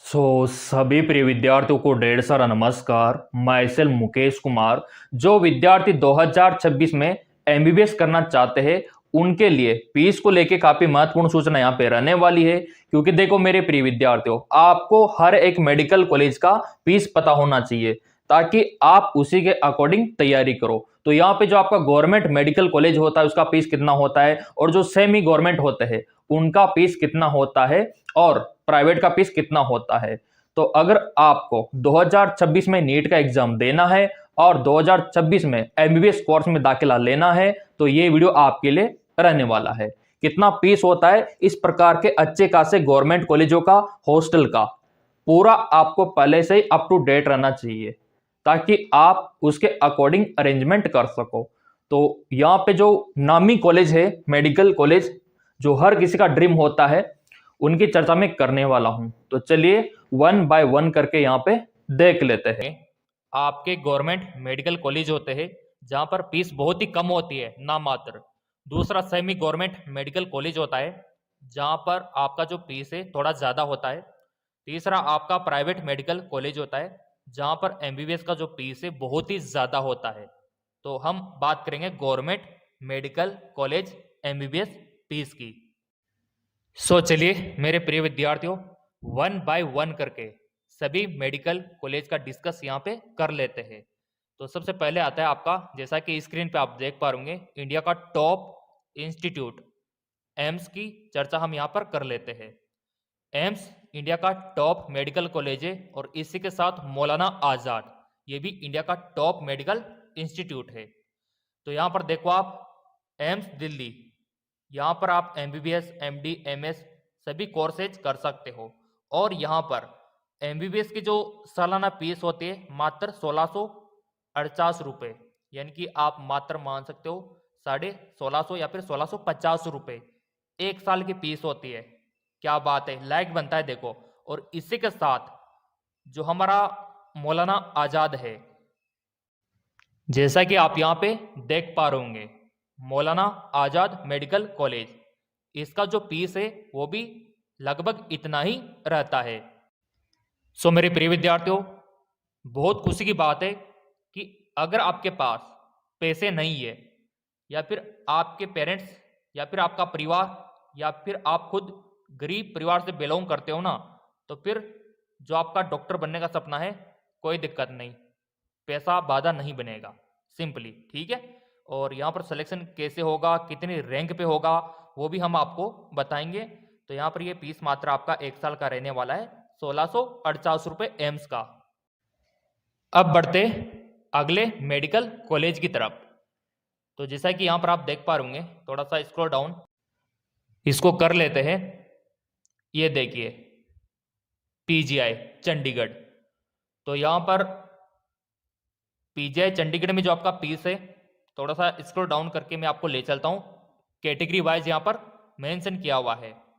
सभी प्रिय विद्यार्थियों को ढेर सारा नमस्कार। मैं सेल मुकेश कुमार। जो विद्यार्थी 2026 में एमबीबीएस करना चाहते हैं उनके लिए फीस को लेके काफी महत्वपूर्ण सूचना यहाँ पे रहने वाली है। क्योंकि देखो मेरे प्रिय विद्यार्थियों, आपको हर एक मेडिकल कॉलेज का फीस पता होना चाहिए ताकि आप उसी के अकॉर्डिंग तैयारी करो। तो यहाँ पे जो आपका गवर्नमेंट मेडिकल कॉलेज होता है उसका फीस कितना होता है, और जो सेमी गवर्नमेंट होते हैं उनका फीस कितना होता है, और प्राइवेट का फीस कितना होता है। तो अगर आपको 2026 में नीट का एग्जाम देना है और 2026 में एमबीबीएस कोर्स में दाखिला लेना है तो ये वीडियो आपके लिए रहने वाला है। कितना फीस होता है इस प्रकार के अच्छे खासे गवर्नमेंट कॉलेजों का, हॉस्टल का, पूरा आपको पहले से ही अप टू डेट रहना चाहिए ताकि आप उसके अकॉर्डिंग अरेंजमेंट कर सको। तो यहाँ पे जो नामी कॉलेज है, मेडिकल कॉलेज, जो हर किसी का ड्रीम होता है, उनकी चर्चा में करने वाला हूं। तो चलिए वन बाय वन करके यहाँ पे देख लेते हैं। आपके गवर्नमेंट मेडिकल कॉलेज होते हैं जहां पर फीस बहुत ही कम होती है, नाम मात्र। दूसरा सेमी गवर्नमेंट मेडिकल कॉलेज होता है जहां पर आपका जो फीस है थोड़ा ज़्यादा होता है। तीसरा आपका प्राइवेट मेडिकल कॉलेज होता है जहां पर एमबीबीएस का जो फीस है बहुत ही ज़्यादा होता है। तो हम बात करेंगे government medical college MBBS fees की। चलिए मेरे प्रिय विद्यार्थियों, वन बाय वन करके सभी मेडिकल कॉलेज का डिस्कस यहाँ पे कर लेते हैं। तो सबसे पहले आता है आपका, जैसा कि स्क्रीन पे आप देख पा रहे इंडिया का टॉप इंस्टीट्यूट एम्स की चर्चा हम यहाँ पर कर लेते हैं। एम्स इंडिया का टॉप मेडिकल कॉलेज है और इसी के साथ मौलाना आज़ाद, ये भी इंडिया का टॉप मेडिकल इंस्टीट्यूट है। तो यहाँ पर देखो आप, एम्स दिल्ली, यहाँ पर आप एमबीबीएस, एमडी, एमएस सभी कोर्सेज कर सकते हो। और यहाँ पर एमबीबीएस की जो सालाना फीस होती है मात्र 1648 रुपये, यानी कि आप मात्र मान सकते हो 1650 या फिर 1650 रुपये एक साल की फीस होती है। क्या बात है, लायक बनता है देखो। और इसी के साथ जो हमारा मौलाना आज़ाद है, जैसा कि आप यहाँ पे देख पा रहे होंगे, मौलाना आज़ाद मेडिकल कॉलेज, इसका जो फीस है वो भी लगभग इतना ही रहता है। मेरे प्रिय विद्यार्थियों, बहुत खुशी की बात है कि अगर आपके पास पैसे नहीं है, या फिर आपके पेरेंट्स, या फिर आपका परिवार, या फिर आप खुद गरीब परिवार से बिलोंग करते हो ना, तो फिर जो आपका डॉक्टर बनने का सपना है, कोई दिक्कत नहीं, पैसा बाधा नहीं बनेगा, सिंपली, ठीक है। और यहाँ पर सिलेक्शन कैसे होगा, कितनी रैंक पे होगा, वो भी हम आपको बताएंगे। तो यहाँ पर ये फीस मात्र आपका एक साल का रहने वाला है 1648 रुपये एम्स का। अब बढ़ते अगले मेडिकल कॉलेज की तरफ। तो जैसा कि यहाँ पर आप देख पा रहे होंगे, थोड़ा सा स्क्रॉल डाउन इसको कर लेते हैं। ये देखिए पीजीआई चंडीगढ़। तो यहाँ पर पीजीआई चंडीगढ़ में जो आपका फीस है, थोड़ा सा स्क्रॉल डाउन करके मैं आपको ले चलता हूँ। कैटेगरी वाइज यहाँ पर मेंशन किया हुआ है।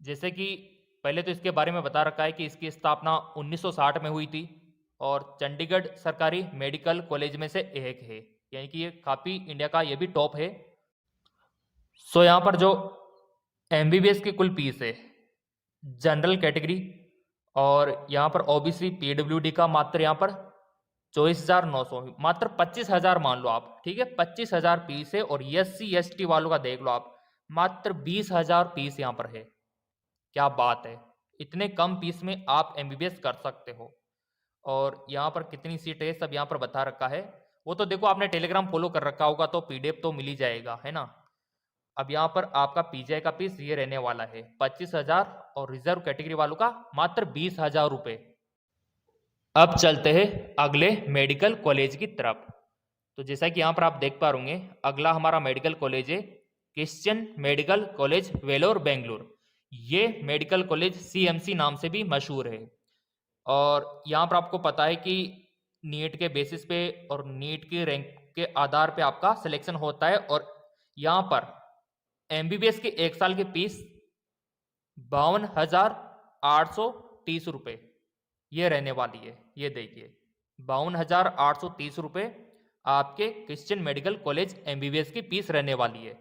जैसे कि पहले तो इसके बारे में बता रखा है कि इसकी स्थापना 1960 में हुई थी और चंडीगढ़ सरकारी मेडिकल कॉलेज में से एक है, यानी कि ये काफ़ी इंडिया का ये भी टॉप है। यहाँ पर जो एमबीबीएस की कुल फीस है जनरल कैटेगरी, और यहाँ पर ओबीसी पीडब्ल्यूडी का मात्र यहाँ पर 24,900, मात्र 25,000 मान लो आप, ठीक है, 25,000 फीस है। और एससी एसटी वालों का देख लो आप, मात्र 20,000 फीस यहाँ पर है। क्या बात है, इतने कम फीस में आप एमबीबीएस कर सकते हो। और यहाँ पर कितनी सीट है सब यहाँ पर बता रखा है। वो तो देखो आपने टेलीग्राम फॉलो कर रखा होगा तो पीडीएफ तो मिल ही जाएगा, है ना। अब यहाँ पर आपका पीजीआई का फीस ये रहने वाला है 25,000 और रिजर्व कैटेगरी वालों का मात्र 20,000 रुपये। अब चलते हैं अगले मेडिकल कॉलेज की तरफ। तो जैसा कि यहाँ पर आप देख पा रहे होंगे, अगला हमारा मेडिकल कॉलेज है Christian medical college Vellore Bengaluru. ये मेडिकल कॉलेज सीएमसी नाम से भी मशहूर है। और यहाँ पर आपको पता है कि नीट के बेसिस पे और नीट की रैंक के आधार पे आपका सिलेक्शन होता है। और यहाँ पर एमबीबीएस की एक साल की फीस 52,830 रुपये ये रहने वाली है। ये देखिए 52,830 रुपये आपके क्रिश्चियन मेडिकल कॉलेज एमबीबीएस की फीस रहने वाली है।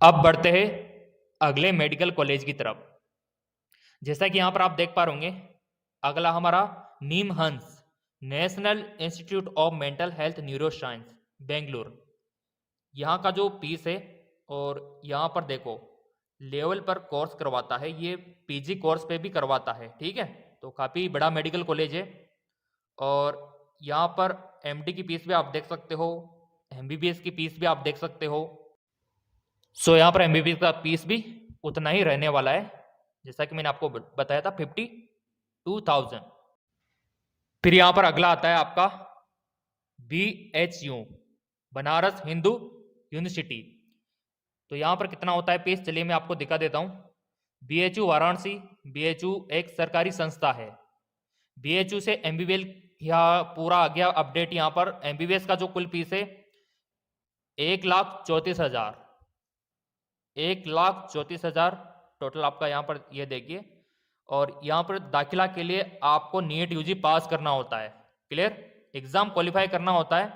अब बढ़ते हैं अगले मेडिकल कॉलेज की तरफ। जैसा कि यहाँ पर आप देख पा रहे होंगे, अगला हमारा NIMHANS, national institute of mental health neuroscience, Bengaluru. यहाँ का जो फीस है, और यहाँ पर देखो लेवल पर कोर्स करवाता है, ये पीजी कोर्स पे भी करवाता है, ठीक है। तो काफ़ी बड़ा मेडिकल कॉलेज है। और यहाँ पर एमडी की फीस भी आप देख सकते हो, एमबीबीएस की फीस भी आप देख सकते हो। सो यहाँ पर एमबीबीएस का फीस भी उतना ही रहने वाला है, जैसा कि मैंने आपको बताया था 52,000। फिर यहाँ पर अगला आता है आपका BHU, बनारस हिंदू यूनिवर्सिटी। तो यहाँ पर कितना होता है फीस, चलिए मैं आपको दिखा देता हूँ। BHU वाराणसी, BHU एक सरकारी संस्था है। BHU से एमबीबीएस यहाँ पूरा आ गया अपडेट। यहाँ पर एमबीबीएस का जो कुल फीस है 1,34,000, 1,34,000 टोटल आपका यहाँ पर ये देखिए। और यहाँ पर दाखिला के लिए आपको नीट यूजी पास करना होता है, क्लियर, एग्जाम क्वालिफाई करना होता है।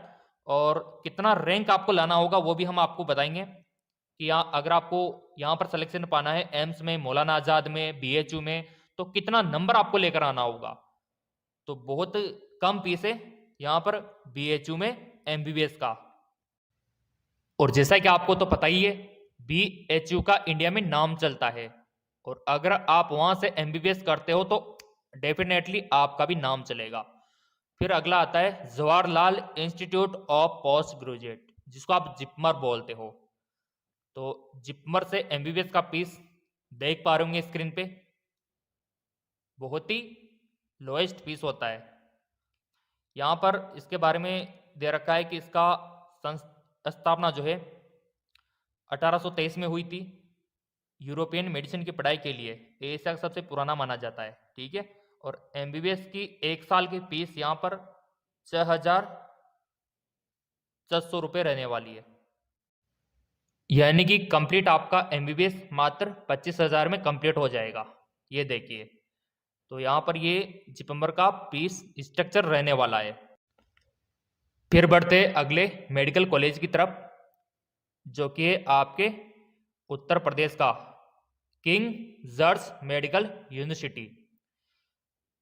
और कितना रैंक आपको लाना होगा वो भी हम आपको बताएंगे कि यहाँ अगर आपको यहाँ पर सिलेक्शन पाना है एम्स में, मौलाना आजाद में, BHU में, तो कितना नंबर आपको लेकर आना होगा। तो बहुत कम फीस है यहाँ पर BHU में एमबीबीएस का। और जैसा कि आपको तो पता ही है BHU का इंडिया में नाम चलता है, और अगर आप वहां से एमबीबीएस करते हो तो डेफिनेटली आपका भी नाम चलेगा। फिर अगला आता है Jawaharlal institute of post graduate, जिसको आप जिपमर बोलते हो। तो जिपमर से एमबीबीएस का फीस देख पा रहे होंगे स्क्रीन पे, बहुत ही लोएस्ट फीस होता है। यहाँ पर इसके बारे में दे रखा है कि इसका स्थापना जो है 1823 में हुई थी, यूरोपियन मेडिसिन की पढ़ाई के लिए एशिया का सबसे पुराना माना जाता है, ठीक है। और एमबीबीएस की एक साल की फीस यहाँ पर 6,400 रुपये रहने वाली है, यानी कि कंप्लीट आपका एमबीबीएस मात्र 25,000 में कंप्लीट हो जाएगा, ये देखिए। तो यहाँ पर ये जिपमर का फीस स्ट्रक्चर रहने वाला है। फिर बढ़ते अगले मेडिकल कॉलेज की तरफ, जो कि आपके उत्तर प्रदेश का किंग जॉर्ज मेडिकल यूनिवर्सिटी।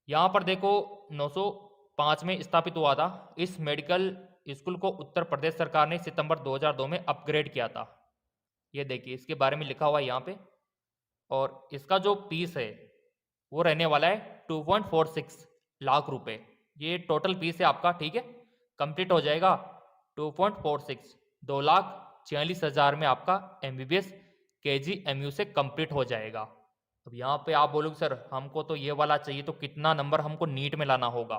यहाँ पर देखो 905 में स्थापित हुआ था। इस मेडिकल स्कूल को उत्तर प्रदेश सरकार ने सितंबर 2002 में अपग्रेड किया था, ये देखिए इसके बारे में लिखा हुआ है यहाँ पे। और इसका जो फीस है वो रहने वाला है 2.46 लाख रुपए, ये टोटल फीस है आपका, ठीक है। कंप्लीट हो जाएगा 2.46, 2,46,000 में आपका एमबीबीएस KGMU से कंप्लीट हो जाएगा। अब यहाँ पे आप बोलोगे सर हमको तो ये वाला चाहिए, तो कितना नंबर हमको नीट में लाना होगा।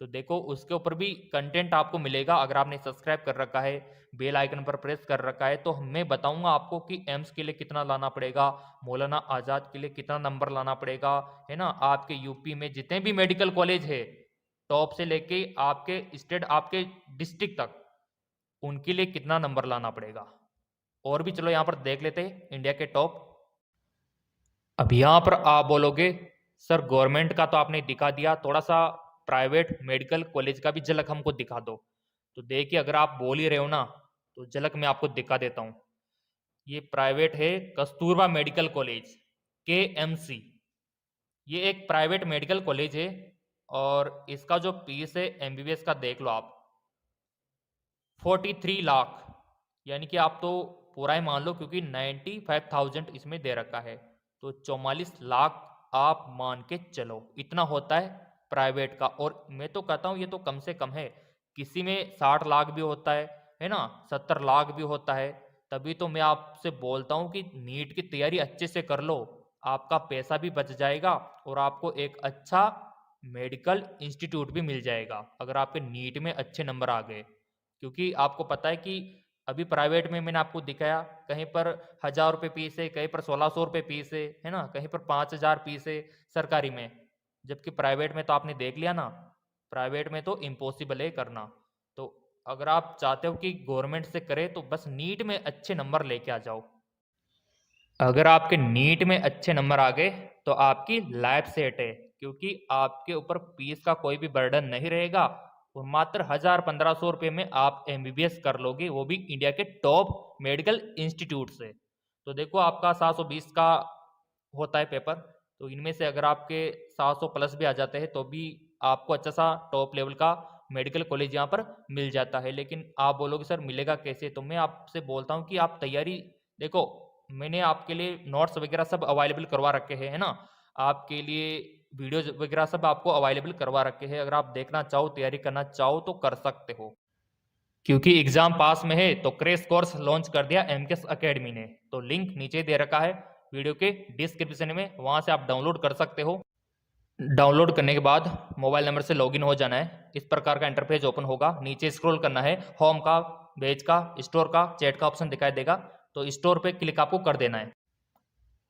तो देखो उसके ऊपर भी कंटेंट आपको मिलेगा, अगर आपने सब्सक्राइब कर रखा है, बेल आइकन पर प्रेस कर रखा है, तो मैं बताऊंगा आपको कि एम्स के लिए कितना लाना पड़ेगा, मौलाना आजाद के लिए कितना नंबर लाना पड़ेगा, है ना। आपके यूपी में जितने भी मेडिकल कॉलेज है टॉप से लेके आपके स्टेट, आपके डिस्ट्रिक्ट तक, उनके लिए कितना नंबर लाना पड़ेगा। और भी चलो यहाँ पर देख लेते हैं इंडिया के टॉप। अब यहाँ पर आप बोलोगे सर गवर्नमेंट का तो आपने दिखा दिया, थोड़ा सा प्राइवेट मेडिकल कॉलेज का भी झलक हमको दिखा दो। तो देखिए अगर आप बोल ही रहे हो ना, तो झलक मैं आपको दिखा देता हूँ। ये प्राइवेट है कस्तूरबा मेडिकल कॉलेज, KMC। ये एक प्राइवेट मेडिकल कॉलेज है, और इसका जो फीस है एमबीबीएस का देख लो आप 43 लाख, यानी कि आप तो पूरा ही मान लो, क्योंकि 95,000 इसमें दे रखा है, तो 44 लाख आप मान के चलो, इतना होता है प्राइवेट का। और मैं तो कहता हूँ ये तो कम से कम है, किसी में 60 लाख भी होता है ना, 70 लाख भी होता है। तभी तो मैं आपसे बोलता हूँ कि नीट की तैयारी अच्छे से कर लो, आपका पैसा भी बच जाएगा और आपको एक अच्छा मेडिकल इंस्टीट्यूट भी मिल जाएगा अगर आपके नीट में अच्छे नंबर आ गए। क्योंकि आपको पता है कि अभी प्राइवेट में मैंने आपको दिखाया, कहीं पर 1,000 रुपये फीस है, कहीं पर 1,600 रुपये फीस है ना, कहीं पर 5,000 फीस है सरकारी में। जबकि प्राइवेट में तो आपने देख लिया ना, प्राइवेट में तो इम्पॉसिबल है करना। तो अगर आप चाहते हो कि गवर्नमेंट से करे तो बस नीट में अच्छे नंबर लेके आ जाओ। अगर आपके नीट में अच्छे नंबर आ गए तो आपकी लाइफ सेट है, क्योंकि आपके ऊपर फीस का कोई भी बर्डन नहीं रहेगा, और मात्र 1,000-1,500 रुपये में आप एमबीबीएस कर लोगे, वो भी इंडिया के टॉप मेडिकल इंस्टीट्यूट से। तो देखो आपका 720 का होता है पेपर, तो इनमें से अगर आपके 700 प्लस भी आ जाते हैं तो भी आपको अच्छा सा टॉप लेवल का मेडिकल कॉलेज यहाँ पर मिल जाता है। लेकिन आप बोलोगे सर मिलेगा कैसे, तो मैं आपसे बोलता हूँ कि आप तैयारी देखो, मैंने आपके लिए नोट्स वगैरह सब अवेलेबल करवा रखे हैं, है ना, आपके लिए वीडियोज वगैरह सब आपको अवेलेबल करवा रखे हैं। अगर आप देखना चाहो, तैयारी करना चाहो तो कर सकते हो। क्योंकि एग्जाम पास में है तो क्रैश कोर्स लॉन्च कर दिया एमकेएस एकेडमी ने, तो लिंक नीचे दे रखा है वीडियो के डिस्क्रिप्शन में, वहां से आप डाउनलोड कर सकते हो। डाउनलोड करने के बाद मोबाइल नंबर से लॉगिन हो जाना है। इस प्रकार का इंटरफेस ओपन होगा, नीचे स्क्रॉल करना है, होम का, पेज का, स्टोर का, चैट का ऑप्शन दिखाई देगा, तो स्टोर पे क्लिक आपको कर देना है।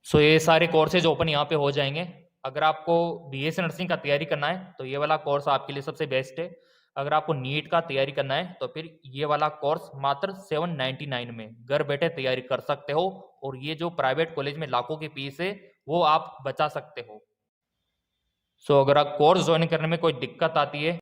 सो ये सारे कोर्सेज ओपन यहाँ पे हो जाएंगे। अगर आपको बीएससी नर्सिंग का तैयारी करना है तो ये वाला कोर्स आपके लिए सबसे बेस्ट है। अगर आपको नीट का तैयारी करना है तो फिर ये वाला कोर्स मात्र 799 में घर बैठे तैयारी कर सकते हो, और ये जो प्राइवेट कॉलेज में लाखों की फीस है वो आप बचा सकते हो। सो अगर आप कोर्स ज्वाइन करने में कोई दिक्कत आती है